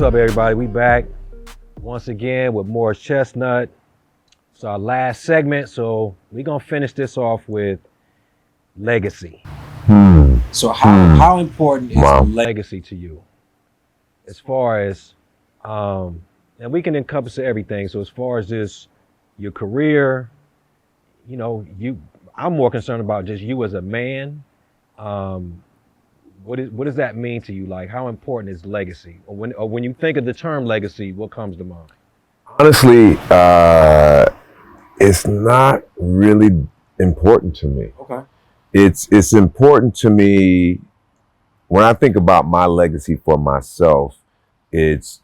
up, everybody? We back once again with more Chestnut. It's our last segment, so we're gonna finish this off with legacy. So how important is Legacy to you? As far as, and we can encompass everything. So as far as just your career, I'm more concerned about just you as a man. What does that mean to you? Like, how important is legacy? Or when you think of the term legacy, what comes to mind? Honestly, it's not really important to me. Okay. It's important to me when I think about my legacy for myself. It's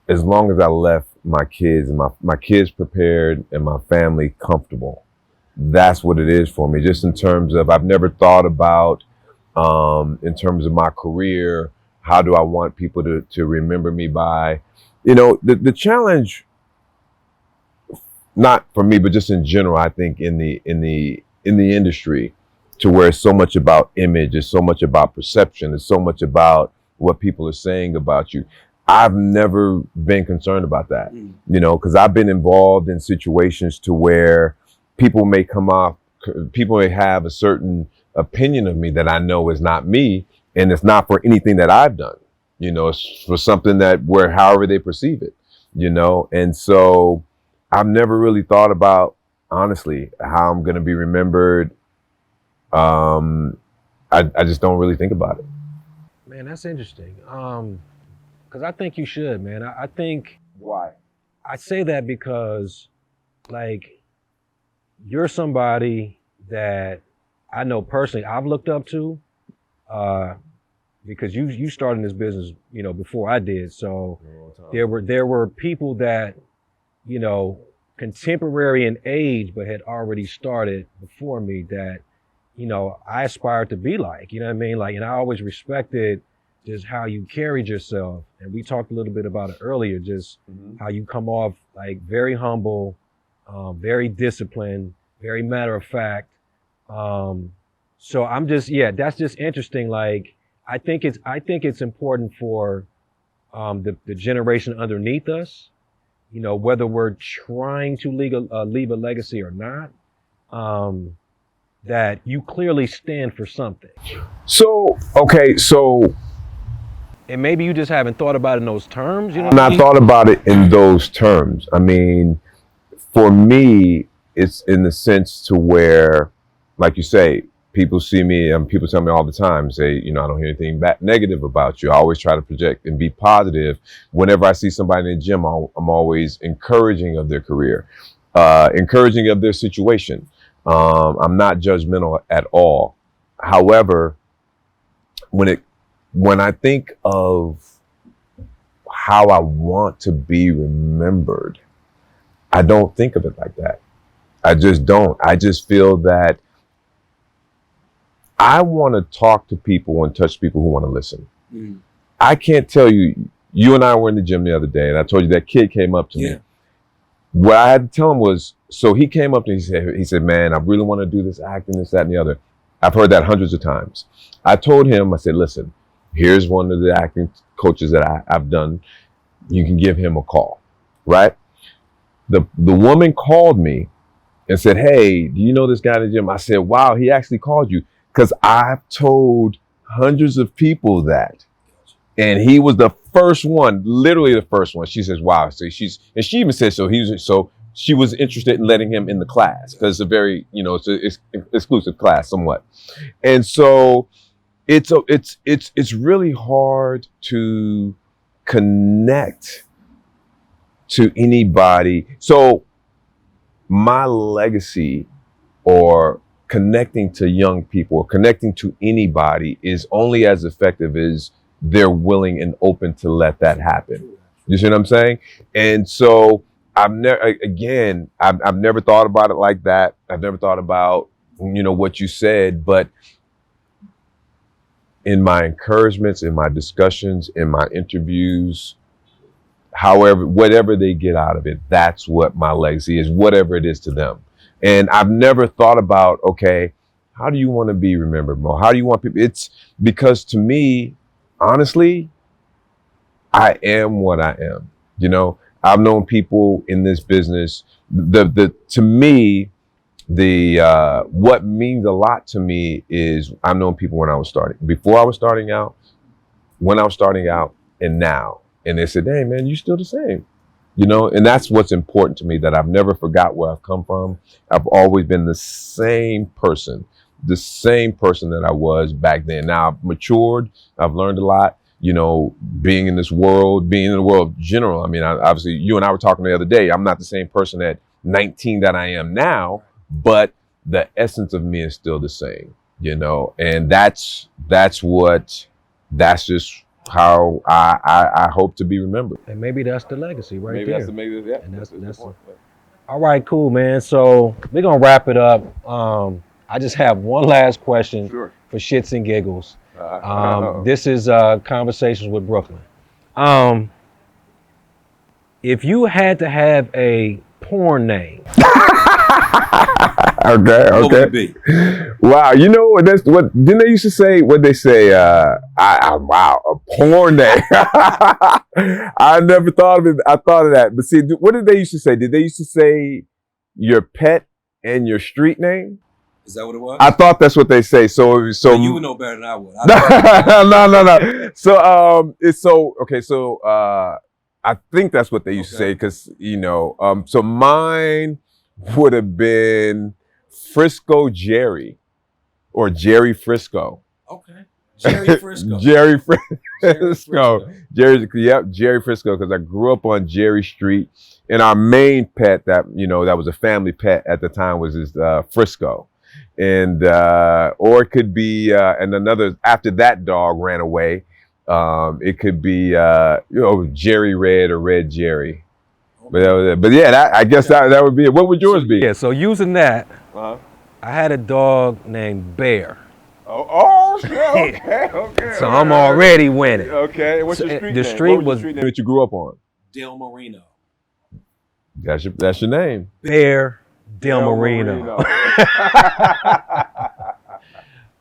as long as I left my kids and my kids prepared and my family comfortable. That's what it is for me. Just in terms of, I've never thought about in terms of my career, how do I want people to remember me by? The challenge, not for me, but just in general, I think in the industry, to where it's so much about image, it's so much about perception, it's so much about what people are saying about you. I've never been concerned about that, because I've been involved in situations to where people may have a certain opinion of me that I know is not me, and it's not for anything that I've done. It's for something where however they perceive it, and so I've never really thought about, honestly, how I'm going to be remembered. I just don't really think about it. Man, that's interesting. Because I think you should, man. I think. Why? I say that because, like, you're somebody that I know personally I've looked up to, because you started this business, before I did. So there were people that, contemporary in age, but had already started before me that, I aspired to be like, you know what I mean? Like, and I always respected just how you carried yourself. And we talked a little bit about it earlier, just how you come off like very humble, very disciplined, very matter of fact. So I'm just, that's just interesting. Like, I think it's important for the generation underneath us, whether we're trying to leave a legacy or not, that you clearly stand for something. So And maybe you just haven't thought about it in those terms, I thought about it in those terms. I mean, for me, it's in the sense to where, like you say, people see me and people tell me all the time, say, I don't hear anything negative about you. I always try to project and be positive. Whenever I see somebody in the gym, I'm always encouraging of their career, encouraging of their situation. I'm not judgmental at all. However, when I think of how I want to be remembered, I don't think of it like that. I just don't. I just feel that I want to talk to people and touch people who want to listen. I can't tell you, you and I were in the gym the other day, and I told you that kid came up to me. What I had to tell him was, so he came up to me, he said, man, I really want to do this acting, this, that, and the other. I've heard that hundreds of times. I told him, I said, listen, here's one of the acting coaches that I've done. You can give him a call, right? The woman called me and said, hey, do you know this guy in the gym? I said, wow, he actually called you. Because I've told hundreds of people that. And he was the first one, literally the first one. She says, wow. So she even said, so she was interested in letting him in the class, because it's a very, it's an exclusive class somewhat. And so it's really hard to connect to anybody. So my legacy, or connecting to young people, or connecting to anybody, is only as effective as they're willing and open to let that happen. You see what I'm saying? And so I've never thought about it like that. I've never thought about, what you said, but in my encouragements, in my discussions, in my interviews, whatever they get out of it, that's what my legacy is, whatever it is to them. And I've never thought about, okay, how do you want to be remembered, Mo? How do you want people? It's because, to me, honestly, I am what I am. You know, I've known people in this business. To me, what means a lot to me is I've known people when I was starting, before I was starting out, when I was starting out, and now. And they said, "Hey, man, you still the same." You know, and that's what's important to me, that I've never forgot where I've come from. I've always been the same person that I was back then. Now I've matured. I've learned a lot, you know, being in the world in general. I mean, obviously you and I were talking the other day. I'm not the same person at 19 that I am now, but the essence of me is still the same, you know, and that's just how I hope to be remembered. And maybe that's the legacy right Maybe there. that's the maybe yeah. And that's the point. all right, cool, man. So we're gonna wrap it up. I just have one last question Sure. for shits and giggles. Uh-huh. This is Conversations with Brooklyn. If you had to have a porn name, Okay. What would it be? Wow, you know what? That's what didn't they used to say? What they say? Wow, a porn name. I never thought of it. I thought of that, but see, what did they used to say? Did they used to say your pet and your street name? Is that what it was? I thought that's what they say. So Well, you would know better than I would. no. So it's so okay. So I think that's what they used to say, because you know. So mine would have been Frisco Jerry, or Jerry Frisco. Okay. Jerry Frisco. Jerry Jerry Frisco. Jerry Frisco, because I grew up on Jerry Street, and our main pet that was a family pet at the time was his Frisco, and or it could be and another after that dog ran away, it could be Jerry Red or Red Jerry. But yeah, I guess that would be it. What would yours be? yeah. So using that, Uh-huh. I had a dog named Bear. Okay. So I'm already winning. Okay. What's your So, street the name? street What was was- the street name that you grew up on? Del Marino. That's your name. Bear Del Marino.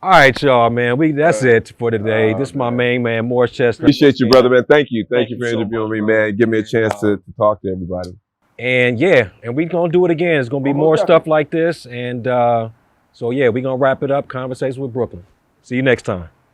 All right, y'all, man. That's it for today. This is my main man, Morris Chestnut. Appreciate you, brother, man. Thank you for Thank you so interviewing much, me, brother. man. Give me a chance to talk to everybody. And yeah, and we're gonna do it again. It's gonna be Oh, more definitely. stuff like this. And so yeah, we're gonna wrap it up. Conversation with Brooklyn. See you next time.